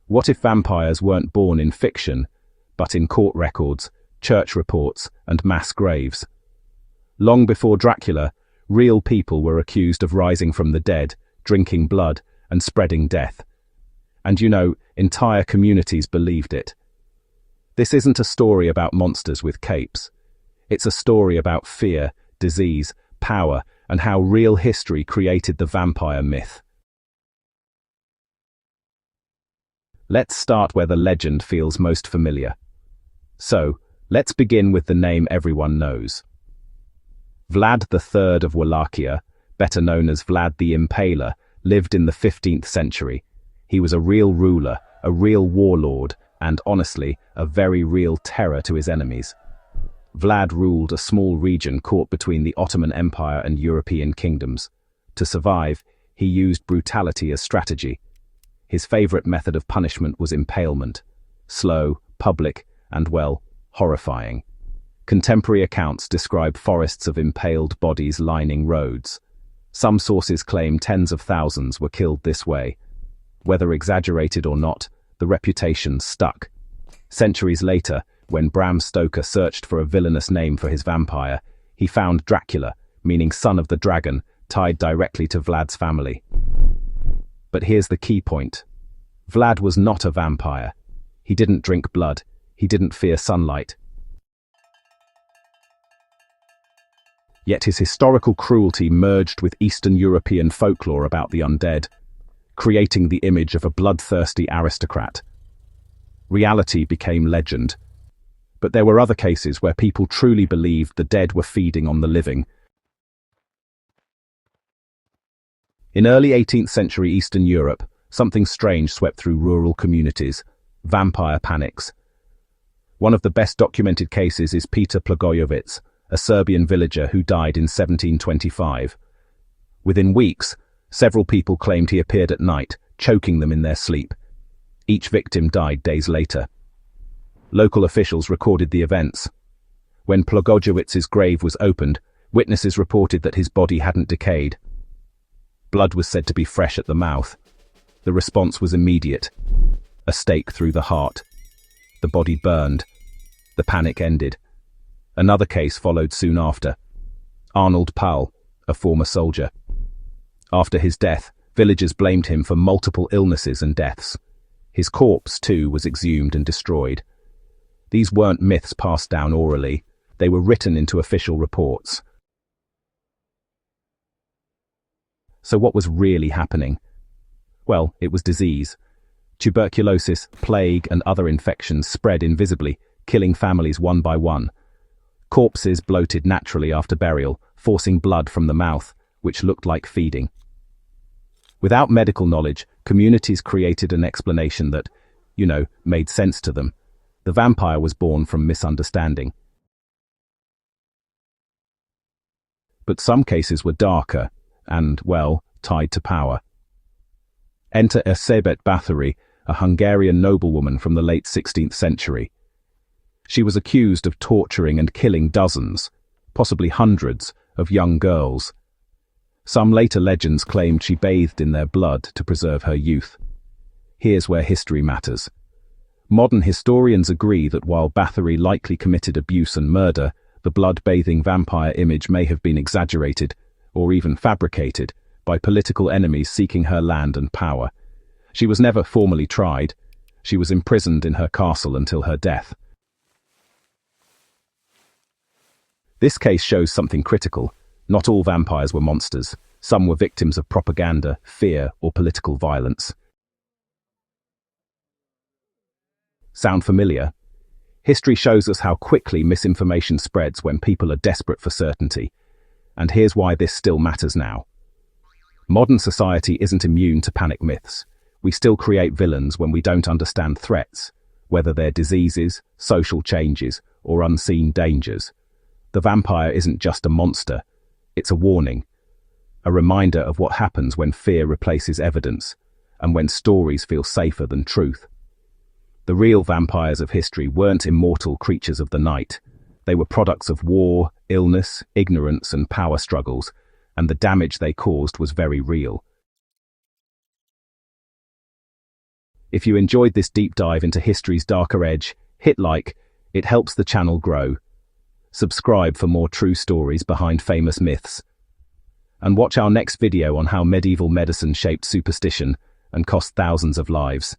What if vampires weren't born in fiction, but in court records, church reports, and mass graves? Long before Dracula, real people were accused of rising from the dead, drinking blood, and spreading death. And entire communities believed it. This isn't a story about monsters with capes. It's a story about fear, disease, power, and how real history created the vampire myth. Let's start where the legend feels most familiar. So, let's begin with the name everyone knows. Vlad III of Wallachia, better known as Vlad the Impaler, lived in the 15th century. He was a real ruler, a real warlord, and honestly, a very real terror to his enemies. Vlad ruled a small region caught between the Ottoman Empire and European kingdoms. To survive, he used brutality as strategy. His favorite method of punishment was impalement. Slow, public, and, horrifying. Contemporary accounts describe forests of impaled bodies lining roads. Some sources claim tens of thousands were killed this way. Whether exaggerated or not, the reputation stuck. Centuries later, when Bram Stoker searched for a villainous name for his vampire, he found Dracula, meaning son of the dragon, tied directly to Vlad's family. But here's the key point. Vlad was not a vampire. He didn't drink blood. He didn't fear sunlight. Yet his historical cruelty merged with Eastern European folklore about the undead, creating the image of a bloodthirsty aristocrat. Reality became legend. But there were other cases where people truly believed the dead were feeding on the living. In early 18th century Eastern Europe, something strange swept through rural communities: vampire panics. One of the best documented cases is Peter Plagojevich, a Serbian villager who died in 1725. Within weeks, several people claimed he appeared at night, choking them in their sleep. Each victim died days later. Local officials recorded the events. When Plagojevich's grave was opened, witnesses reported that his body hadn't decayed. Blood was said to be fresh at the mouth. The response was immediate. A stake through the heart. The body burned. The panic ended. Another case followed soon after. Arnold Paul, a former soldier. After his death, villagers blamed him for multiple illnesses and deaths. His corpse, too, was exhumed and destroyed. These weren't myths passed down orally. They were written into official reports. So what was really happening? Well, it was disease. Tuberculosis, plague, and other infections spread invisibly, killing families one by one. Corpses bloated naturally after burial, forcing blood from the mouth, which looked like feeding. Without medical knowledge, communities created an explanation that, made sense to them. The vampire was born from misunderstanding. But some cases were darker and, tied to power. Enter Erzsébet Bathory, a Hungarian noblewoman from the late 16th century. She was accused of torturing and killing dozens, possibly hundreds, of young girls. Some later legends claimed she bathed in their blood to preserve her youth. Here's where history matters. Modern historians agree that while Bathory likely committed abuse and murder, the blood-bathing vampire image may have been exaggerated, or even fabricated, by political enemies seeking her land and power. She was never formally tried. She was imprisoned in her castle until her death. This case shows something critical. Not all vampires were monsters. Some were victims of propaganda, fear, or political violence. Sound familiar? History shows us how quickly misinformation spreads when people are desperate for certainty. And here's why this still matters now. Modern society isn't immune to panic myths. We still create villains when we don't understand threats, whether they're diseases, social changes, or unseen dangers. The vampire isn't just a monster. It's a warning. A reminder of what happens when fear replaces evidence, and when stories feel safer than truth. The real vampires of history weren't immortal creatures of the night. They were products of war, illness, ignorance, and power struggles, and the damage they caused was very real. If you enjoyed this deep dive into history's darker edge, hit like. It helps the channel grow. Subscribe for more true stories behind famous myths. And watch our next video on how medieval medicine shaped superstition and cost thousands of lives.